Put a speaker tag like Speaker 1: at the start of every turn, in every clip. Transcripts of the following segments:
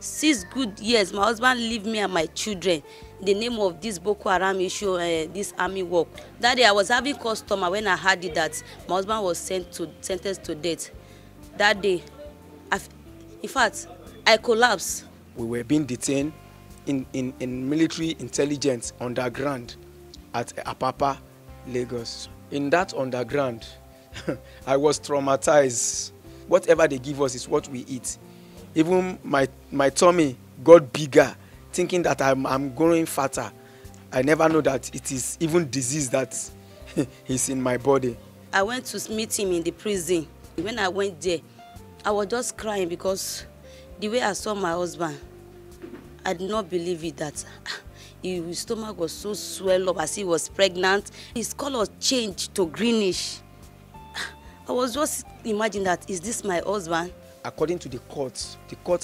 Speaker 1: 6 good years my husband leave me and my children in the name of this Boko Haram issue, this army work. That day I was having customer when I heard it that my husband was sentenced to death. That day, in fact, I collapsed.
Speaker 2: We were being detained in military intelligence underground at Apapa, Lagos. In that underground, I was traumatized. Whatever they give us is what we eat. Even my tummy got bigger, thinking that I'm growing fatter. I never know that it is even disease that is in my body.
Speaker 1: I went to meet him in the prison. When I went there, I was just crying because the way I saw my husband, I did not believe it that his stomach was so swelled up as he was pregnant. His color changed to greenish. I was just imagining that, is this my husband?
Speaker 2: According to the court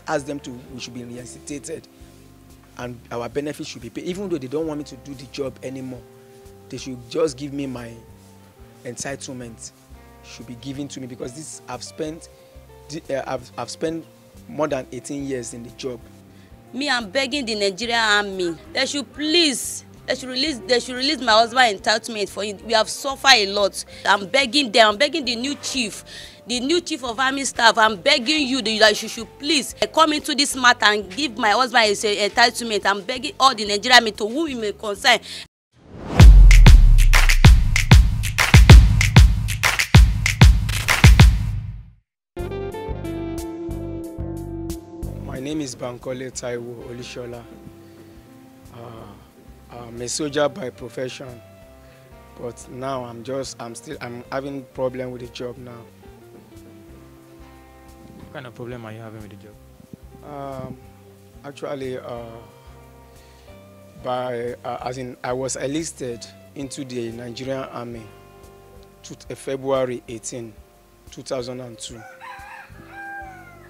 Speaker 2: asked them we should be reinstated and our benefits should be paid. Even though they don't want me to do the job anymore, they should just give me my entitlement, should be given to me, because I've spent more than 18 years in the job.
Speaker 1: Me, I'm begging the Nigerian army, they should release my husband entitlement for him. We have suffered a lot. I'm begging them, I'm begging the new chief of army staff, I'm begging you that you should please come into this matter and give my husband his entitlement. I'm begging all the Nigerian army to whom it may concern.
Speaker 2: My name is Bankole Taiwo Olishola. I'm a soldier by profession, but now I'm having problem with the job now.
Speaker 3: What kind of problem are you having with the job?
Speaker 2: Actually, I was enlisted into the Nigerian Army February 18, 2002.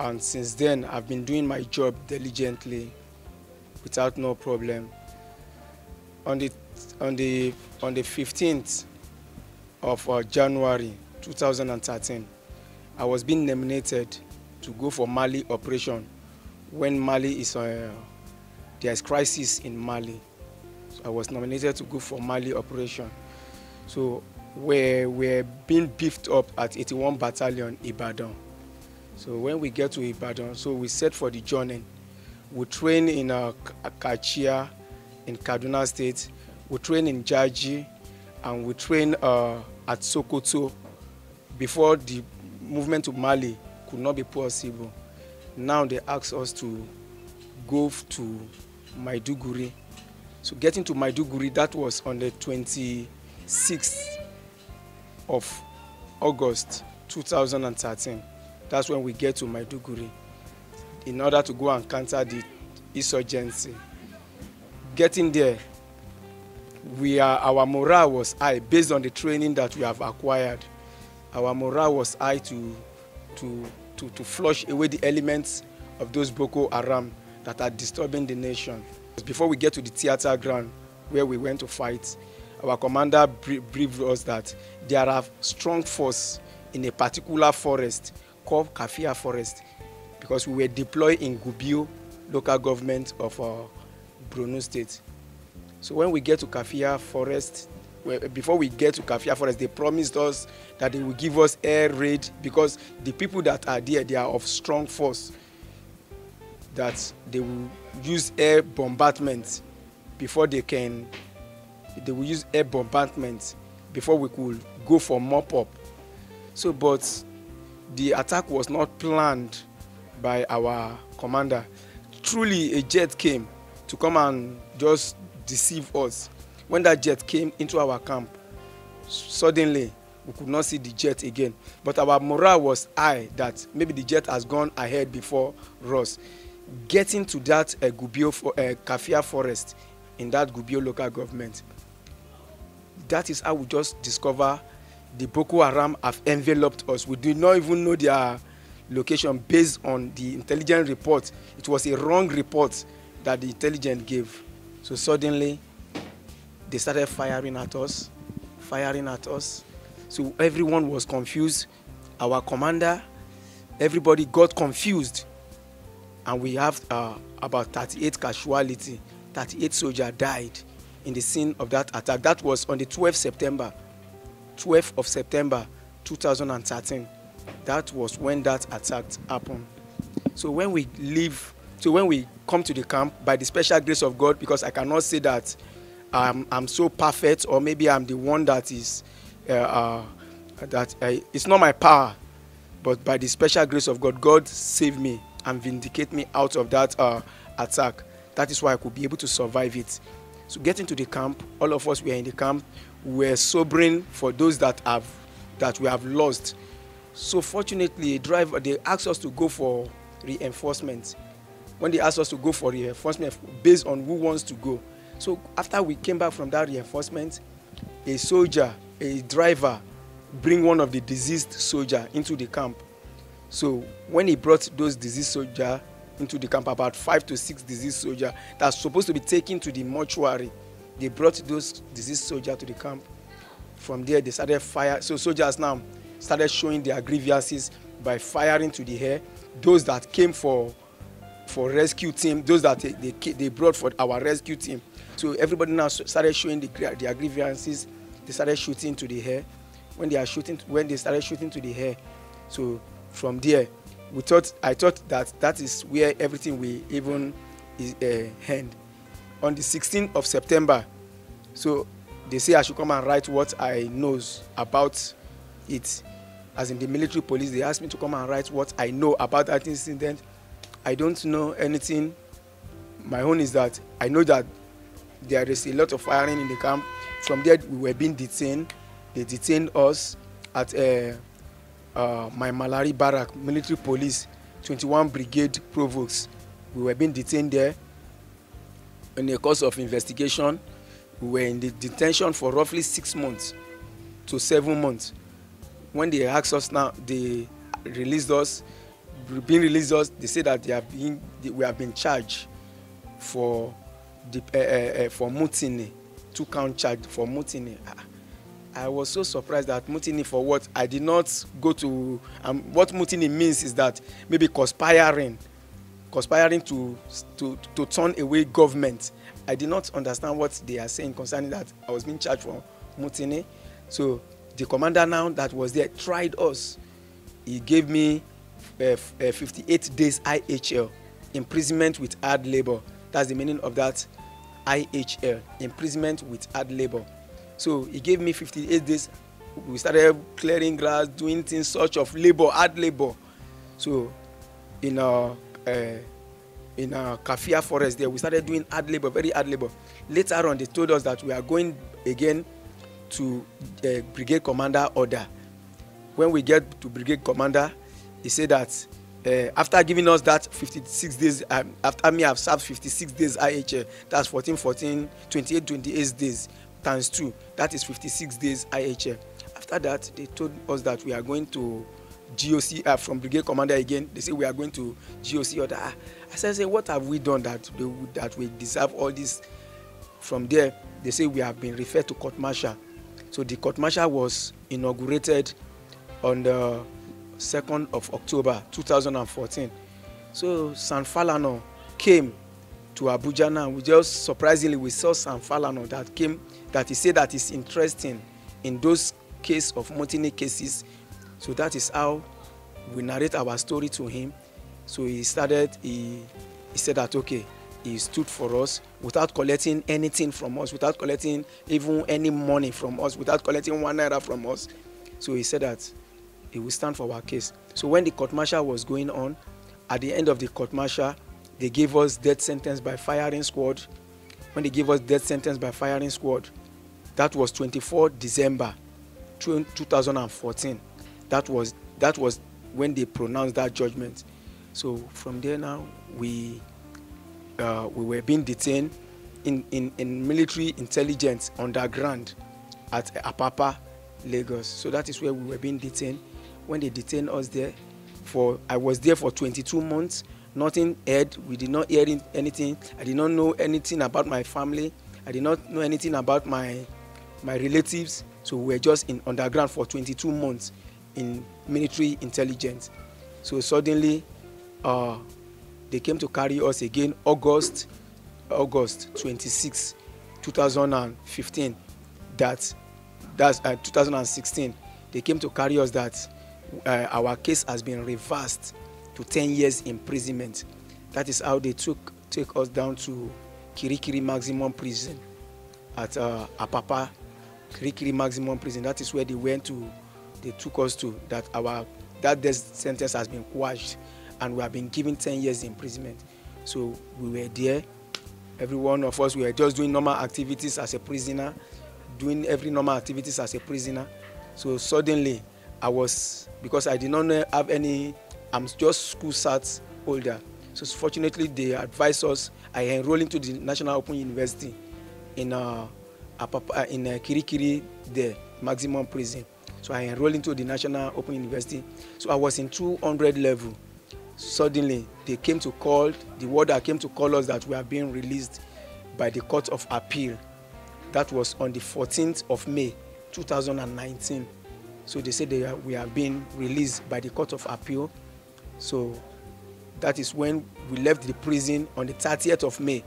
Speaker 2: And since then, I've been doing my job diligently, without no problem. On the 15th of January 2013, I was being nominated to go for Mali operation when Mali is there's crisis in Mali. So I was nominated to go for Mali operation. So we're being beefed up at 81 Battalion Ibadan. So when we get to Ibadan, so we set for the journey. We train in Kachia in Kaduna State, we train in Jaji, and we train at Sokoto before the movement to Mali could not be possible. Now they ask us to go to Maiduguri. So getting to Maiduguri, that was on the 26th of August 2013. That's when we get to Maiduguri in order to go and counter the insurgency. Getting there, our morale was high based on the training that we have acquired. Our morale was high to flush away the elements of those Boko Haram that are disturbing the nation. Before we get to the theater ground where we went to fight, our commander briefed us that there are strong force in a particular forest called Kafia Forest, because we were deployed in Gubio local government of Borno State. So when we get to Kafia Forest, before we get to Kafia Forest, they promised us that they will give us air raid, because the people that are there, they are of strong force, that they will use air bombardment before they will use air bombardment before we could go for mop-up. So, but the attack was not planned by our commander. Truly, a jet came to come and just deceive us. When that jet came into our camp, suddenly we could not see the jet again. But our morale was high that maybe the jet has gone ahead before us. Getting to that Kafia Forest in that Gubio local government, that is how we just discover the Boko Haram have enveloped us. We did not even know their location based on the intelligence report. It was a wrong report that the intelligence gave. So suddenly, they started firing at us. So everyone was confused. Our commander, everybody got confused. and we have about 38 casualties. 38 soldiers died in the scene of that attack. That was on the 12th of September 2013. That was when that attack happened. So when we come to the camp, by the special grace of God, because I cannot say that I'm so perfect, or maybe I'm the one that is it's not my power, but by the special grace of God, God saved me and vindicate me out of that attack. That is why I could be able to survive it. So getting to the camp, all of us were in the camp. We were sobering for those that we have lost. So fortunately, they asked us to go for reinforcement. When they asked us to go for reinforcement based on who wants to go. So after we came back from that reinforcement, a driver, bring one of the deceased soldier into the camp. So when he brought those deceased soldiers into the camp, about 5 to 6 deceased soldiers that's supposed to be taken to the mortuary, they brought those deceased soldiers to the camp. From there, they started fire. So soldiers now started showing their grievances by firing to the air. Those that came for rescue team, those that they brought for our rescue team. So everybody now started showing their grievances. They started shooting to the air. When they started shooting to the air, so from there, I thought that is where everything will even end. On the 16th of September, so they say I should come and write what I knows about it. As in the military police, they asked me to come and write what I know about that incident. I don't know anything. My own is that I know that there is a lot of firing in the camp. From there, we were being detained. They detained us at my Malari Barrack, military police, 21 Brigade Provost. We were being detained there. In the course of investigation, we were in the detention for roughly 6 months to 7 months. When they asked us now, they released us. Being released us, they say that we have been charged for mutiny, 2-count charge for mutiny. I was so surprised that mutiny for what? I did not go to. What mutiny means is that maybe conspiring to turn away government. I did not understand what they are saying concerning that. I was being charged for mutiny. So the commander now that was there tried us. He gave me 58 days IHL, imprisonment with hard labor. That's the meaning of that IHL, imprisonment with hard labor. So he gave me 58 days. We started clearing grass, doing things such of labor, hard labor. So in our Kafia forest there, we started doing hard labor, very hard labor. Later on, they told us that we are going again to brigade commander order. When we get to brigade commander, he said that after giving us that 56 days, after me I've served 56 days IHL, that's 28 days times 2, that is 56 days IHL. After that, they told us that we are going to GOC from brigade commander again. They say we are going to GOC order. I said, what have we done that we deserve all this? From there, they say we have been referred to court martial. So the court martial was inaugurated on the 2nd of October 2014. So San Falano came to Abuja now. We just surprisingly we saw San Falano that came, that he said that is interesting in those case of mutiny cases. So that is how we narrate our story to him. So he said that okay, he stood for us without collecting anything from us, without collecting even any money from us, without collecting 1 naira from us. So he said that he will stand for our case. So when the court martial was going on, at the end of the court martial, they gave us death sentence by firing squad. When they gave us death sentence by firing squad, that was 24 December 2014. That was when they pronounced that judgment. So from there now, we were being detained in military intelligence underground at Apapa, Lagos. So that is where we were being detained. When they detained us there, I was there for 22 months. Nothing heard. We did not hear anything. I did not know anything about my family. I did not know anything about my relatives. So we were just in underground for 22 months in military intelligence. So suddenly, the they came to carry us again August 26, 2015. That's 2016. They came to carry us that our case has been reversed to 10 years imprisonment. That is how they take us down to Kirikiri Maximum Prison at Apapa. Kirikiri Maximum Prison. That is where they took us to. That death sentence has been quashed, and we have been given 10 years imprisonment. So we were there. Every one of us, we were just doing normal activities as a prisoner, doing every normal activities as a prisoner. So suddenly, because I did not have any, I'm just school cert holder. So fortunately, they advised us. I enrolled into the National Open University in Kirikiri, the maximum prison. So I enrolled into the National Open University. So I was in 200 level. Suddenly, the warder came to call us that we are being released by the Court of Appeal. That was on the 14th of May, 2019. So they said we are being released by the Court of Appeal. So that is when we left the prison on the 30th of May.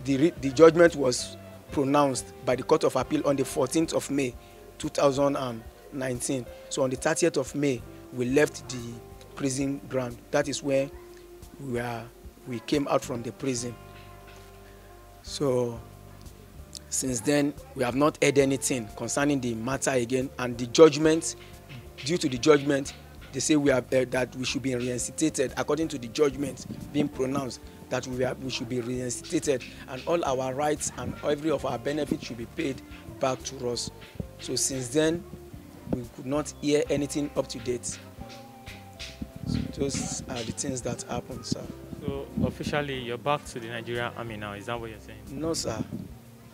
Speaker 2: The judgment was pronounced by the Court of Appeal on the 14th of May, 2019. So on the 30th of May, we left the prison ground. That is where we came out from the prison. So since then, we have not heard anything concerning the matter again. And the judgment, due to the judgment, they say that we should be reinstated according to the judgment being pronounced, that we should be reinstated, and all our rights and every of our benefits should be paid back to us. So since then, we could not hear anything up to date. So those are the things that happened, sir.
Speaker 3: So officially, you're back to the Nigerian Army now. Is that what you're saying?
Speaker 2: No, sir.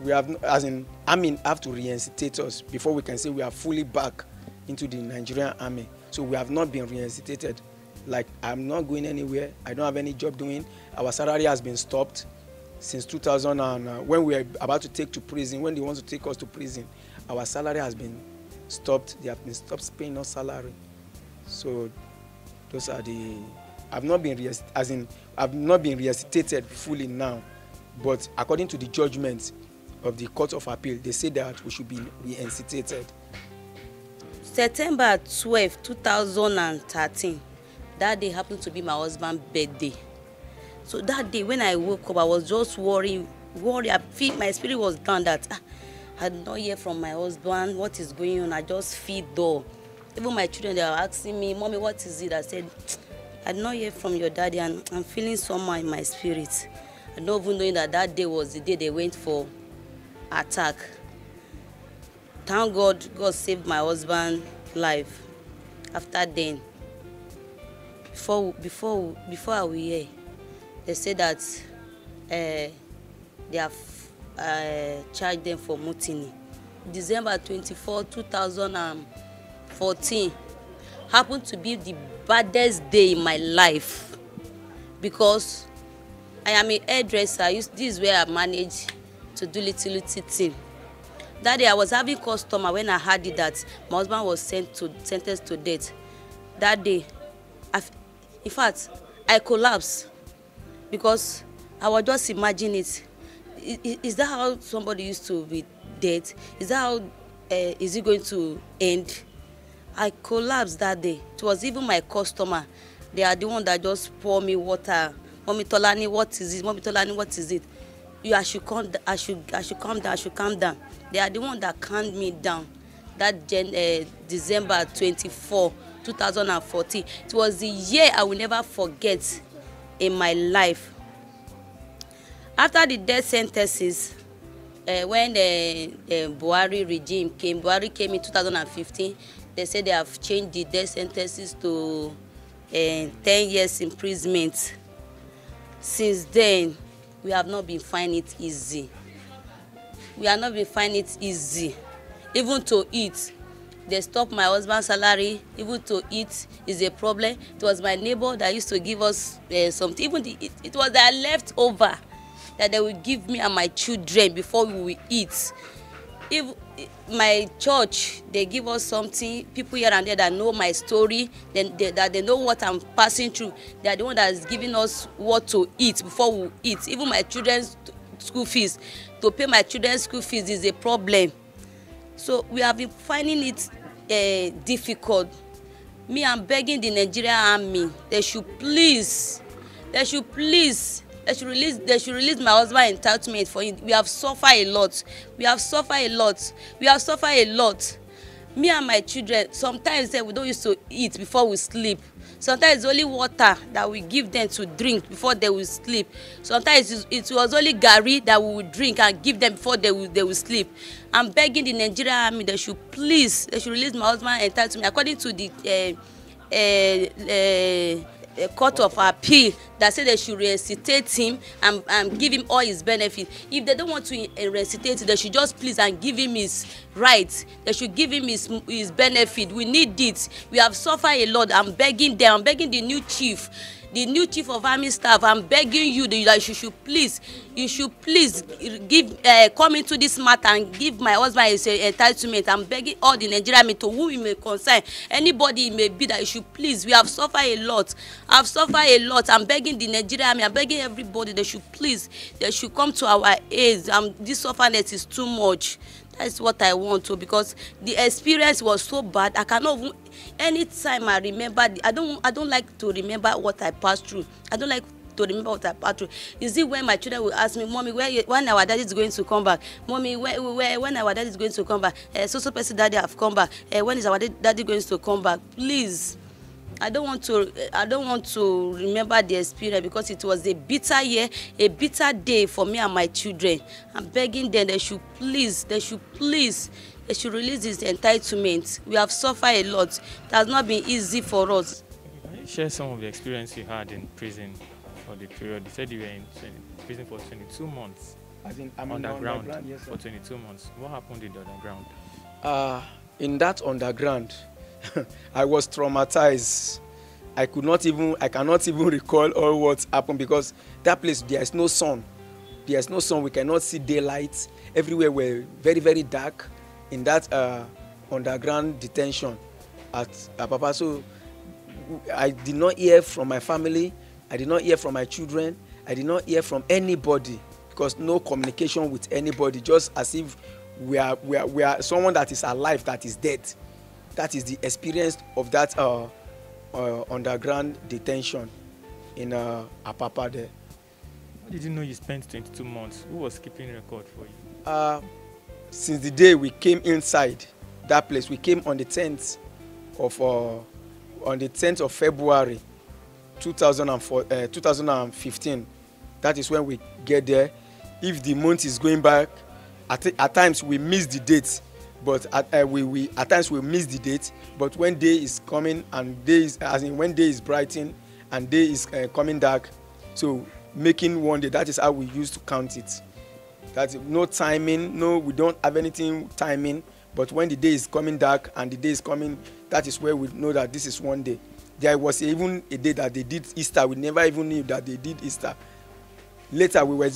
Speaker 2: We have, Army have to reinstate us before we can say we are fully back into the Nigerian Army. So we have not been reinstated. Like, I'm not going anywhere. I don't have any job doing. Our salary has been stopped since 2000. And when we are about to take to prison, when they want to take us to prison, our salary has been stopped. They have been stopped paying us salary. So those are the. I've not been reinstated fully now, but according to the judgment of the Court of Appeal, they say that we should be reinstated.
Speaker 1: September 12, 2013, that day happened to be my husband's birthday. So that day when I woke up, I was just worried. I feel my spirit was down that I did not hear from my husband. What is going on? I just feel dull. Even my children, they were asking me, "Mommy, what is it?" I said, "I did not hear from your daddy, and I'm feeling somehow in my spirit." I don't even know that that day was the day they went for attack. Thank God, God saved my husband's life. After then, before I was here, they said that they have charged them for mutiny. December 24, 2014 happened to be the baddest day in my life because I am a hairdresser. This is where I manage to do little thing. That day I was having customer when I heard it that my husband was sentenced to death. That day, in fact, I collapsed because I was just imagining it. Is that how somebody used to be dead? Is that how is it going to end? I collapsed that day. It was even my customer. They are the one that just pour me water. Mommy Tolani, what is it? Mommy Tolani, what is it? I should calm down. I should calm down. They are the one that calmed me down. That December 24, 2014. It was the year I will never forget in my life. After the death sentences, when the Buhari regime came, Buhari came in 2015. They said they have changed the death sentences to 10 years imprisonment. Since then, we have not been finding it easy. We have not been finding it easy. Even to eat, they stopped my husband's salary. Even to eat is a problem. It was my neighbor that used to give us something. Even it was their leftover that they will give me and my children before we will eat. if my church dey give us something, people here and there that know my story, then that they know what I'm passing through, they are the one that is giving us what to eat before we eat. Even my children's school fees, to pay my children's school fees is a problem. So we have been finding it difficult. Me, I'm begging the Nigerian army, they should release my husband entitlement for him. We have suffered a lot. Me and my children, sometimes we don't used to eat before we sleep. Sometimes it's only water that we give them to drink before they will sleep. Sometimes it was only garri that we would drink and give them before they will sleep. I'm begging the Nigerian army, they should release my husband entitlement according to the court of appeal that say they should reinstate him and give him all his benefits. If they don't want to reinstate him, they should just please and give him his rights. They should give him his benefit. We need it. We have suffered a lot. I'm begging them. I'm begging the new chief of army staff. I'm begging you that you should please give come into this matter and give my husband his entitlement. I'm begging all the Nigerian army, to whom it may concern, anybody it may be, that you should please. We have suffered a lot. I'm begging the Nigerian army. I'm begging everybody, they should come to our aid. This sufferness is too much. That's what I want to, because the experience was so bad. I cannot even, anytime I remember, I don't like to remember what I passed through. Is it when my children will ask me, Mommy, when our daddy is going to come back? Mommy, when our daddy is going to come back? So person daddy have come back. When is our daddy going to come back? Please. I don't want to remember the experience, because it was a bitter year, a bitter day for me and my children. I'm begging them, they should release his entitlement. We have suffered a lot. It has not been easy for us.
Speaker 3: Can you share some of the experience you had in prison for the period? You said you were in prison for 22 months. Underground, yes, for 22 months. What happened in the underground?
Speaker 2: In that underground, I was traumatized. I cannot even recall all what happened, because that place, there is no sun. We cannot see daylight. Everywhere were very, very dark in that underground detention at Apapa. So I did not hear from my family. I did not hear from my children. I did not hear from anybody, because no communication with anybody, just as if we are someone that is alive that is dead. That is the experience of that underground detention in Apapa there.
Speaker 3: How did you know you spent 22 months? Who was keeping record for you?
Speaker 2: Since the day we came inside that place, we came on the 10th of February 2015. That is when we get there. If the month is going back, at times we miss the dates. But at times we miss the date. But when day is coming and when day is brightening and day is coming dark, so making one day, that is how we used to count it. That's no timing, we don't have anything timing. But when the day is coming dark and the day is coming, that is where we know that this is one day. There was even a day that they did Easter. We never even knew that they did Easter. Later we were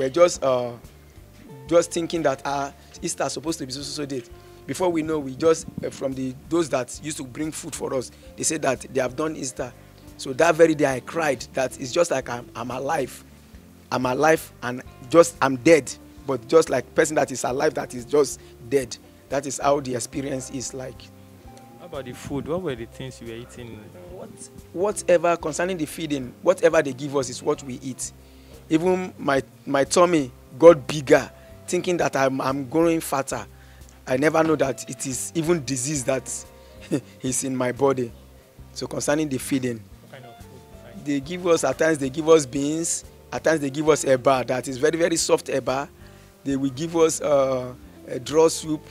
Speaker 2: just thinking that Easter is supposed to be so date. Before we know, we just from those that used to bring food for us, they said that they have done Easter. So that very day I cried that it's just like I'm alive and just I'm dead, but just like person that is alive that is just dead. That is how the experience is like.
Speaker 3: How about the food? What were the things you were eating?
Speaker 2: Whatever concerning the feeding, whatever they give us is what we eat. Even my tummy got bigger, thinking that I'm growing fatter. I never know that it is even disease that is in my body. So concerning the feeding,
Speaker 3: what kind of food?
Speaker 2: They give us, at times they give us beans, at times they give us eba, that is very, very soft eba. They will give us a draw soup.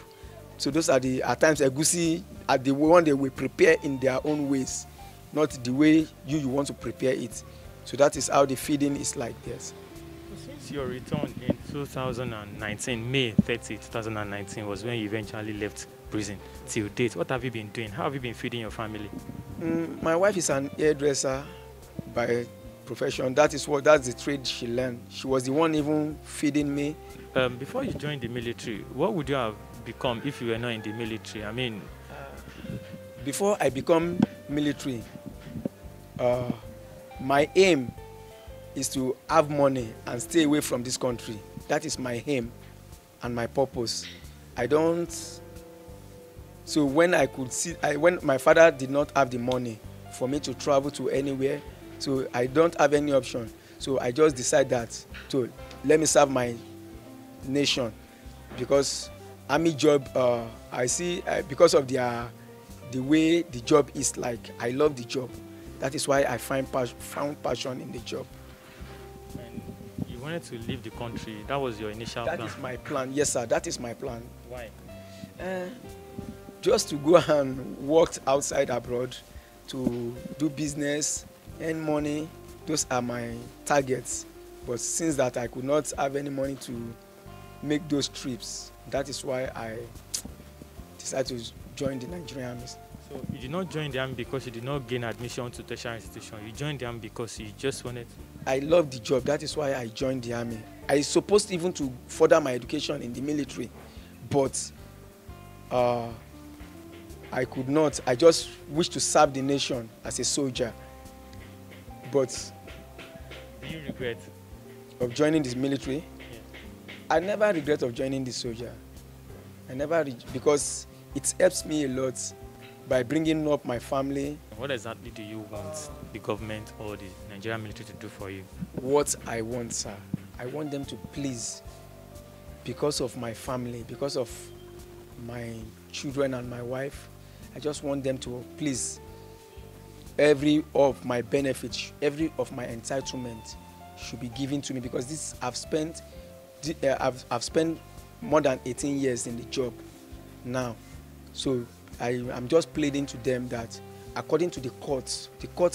Speaker 2: So those are at times egusi, are the one they will prepare in their own ways, not the way you want to prepare it. So that is how the feeding is like this.
Speaker 3: Since your return in 2019, May 30, 2019 was when you eventually left prison. Till date, what have you been doing? How have you been feeding your family?
Speaker 2: My wife is an hairdresser by profession. That's the trade she learned. She was the one even feeding me
Speaker 3: Before you joined the military, what would you have become if you were not in the military? I mean,
Speaker 2: before I become military, my aim is to have money and stay away from this country. That is my aim and my purpose. I don't. So when I could see, when my father did not have the money for me to travel to anywhere, so I don't have any option. So I just decide that to let me serve my nation, because army job, I see because of the way the job is like. I love the job. That is why I found passion in the job.
Speaker 3: And you wanted to leave the country. That was your initial plan?
Speaker 2: That is my plan. Yes, sir. That is my plan.
Speaker 3: Why?
Speaker 2: Just to go and work outside abroad, to do business, earn money. Those are my targets. But since that I could not have any money to make those trips, that is why I decided to join the Nigerian Army.
Speaker 3: So you did not join the army because you did not gain admission to tertiary institution. You joined the army because you just wanted to. I
Speaker 2: love the job. That is why I joined the army. I supposed even to further my education in the military, but I could not. I just wish to serve the nation as a soldier. But
Speaker 3: do you regret
Speaker 2: of joining this military?
Speaker 3: Yes.
Speaker 2: I never regret of joining the soldier. Because it helps me a lot by bringing up my family.
Speaker 3: What exactly do you want the government or the Nigerian military to do for you?
Speaker 2: What I want, sir, I want them to please, because of my family, because of my children and my wife, I just want them to please, every of my benefits, every of my entitlement should be given to me, because this I've spent more than 18 years in the job now. So I'm just pleading to them that according to the court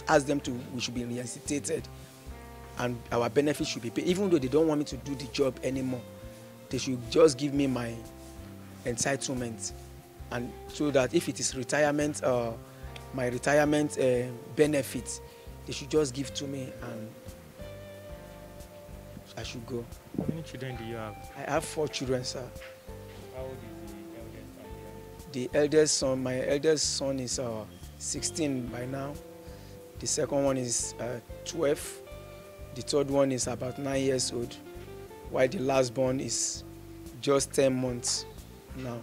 Speaker 2: asked them we should be reinstated and our benefits should be paid. Even though they don't want me to do the job anymore, they should just give me my entitlement, and so that if it is retirement, my retirement benefits, they should just give to me and I should go.
Speaker 3: How many children do you have?
Speaker 2: I have 4 children, sir.
Speaker 3: How old is the eldest son?
Speaker 2: The eldest son, my eldest son is 16 by now. The second one is 12. The third one is about 9 years old, while the last born is just 10 months now.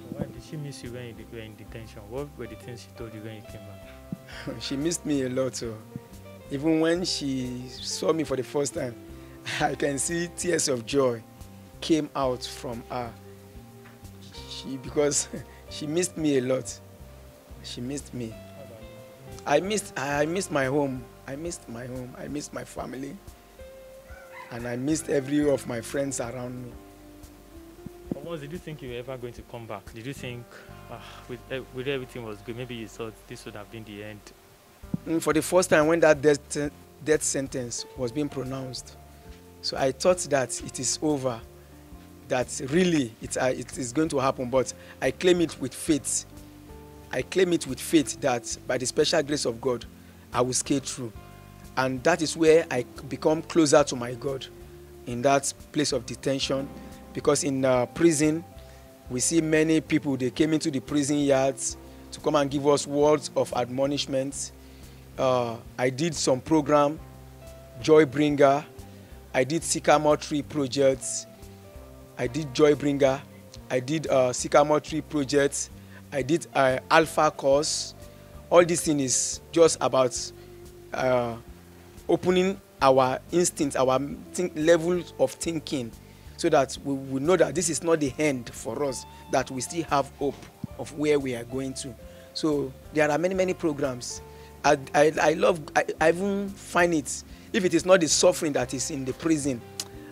Speaker 3: Why did she miss you when you were in detention? What were the things she told you when you came back?
Speaker 2: She missed me a lot. So even when she saw me for the first time, I can see tears of joy came out from her. Because she missed me a lot. She missed me. I missed my home. I missed my home. I missed my family. And I missed every of my friends around me.
Speaker 3: But did you think you were ever going to come back? Did you think with everything was good, maybe you thought this would have been the end?
Speaker 2: For the first time when that death sentence was being pronounced, so I thought that it is over, that really it is going to happen, but I claim it with faith. I claim it with faith that by the special grace of God, I will skate through. And that is where I become closer to my God, in that place of detention. Because in prison, we see many people, they came into the prison yards to come and give us words of admonishment. I did some program, Joy Bringer. I did Sycamore Tree projects. I did Joy Bringer. I did Sycamore Tree projects. I did Alpha course. All this thing is just about opening our instincts, our level of thinking, so that we will know that this is not the end for us, that we still have hope of where we are going to. So there are many, many programs. I even find it, if it is not the suffering that is in the prison,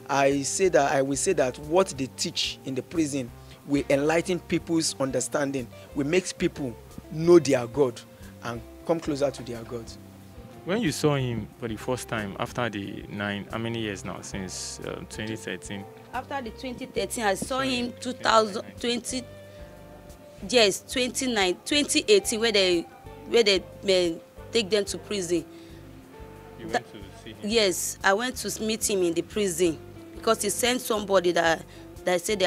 Speaker 2: I will say that what they teach in the prison will enlighten people's understanding, will make people know their God and come closer to their God.
Speaker 3: When you saw him for the first time after the how many years now, since 2013?
Speaker 1: After the 2013, I saw him 2020, yes, 2018, where they take them to prison.
Speaker 3: You went to see him?
Speaker 1: Yes, I went to meet him in the prison. because he sent somebody that said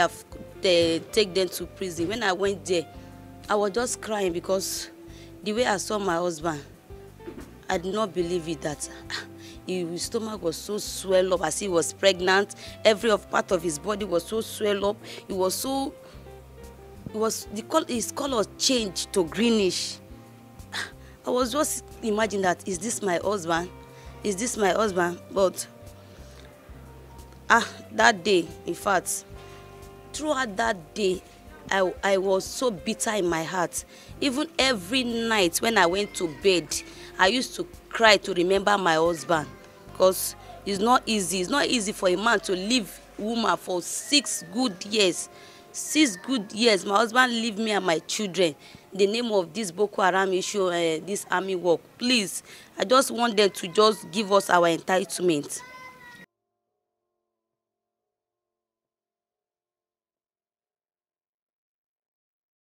Speaker 1: they take them to prison. When I went there, I was just crying because the way I saw my husband, I did not believe it that his stomach was so swelled up as he was pregnant. Every part of his body was so swelled up. His color changed to greenish. I was just imagining that, is this my husband? Is this my husband? But that day, in fact, throughout that day, I was so bitter in my heart. Even every night when I went to bed, I used to cry to remember my husband, because it's not easy. It's not easy for a man to leave a woman for 6 good years. 6 good years. My husband leave me and my children. The name of this Boko Haram issue, this army work. Please, I just want them to just give us our entitlement.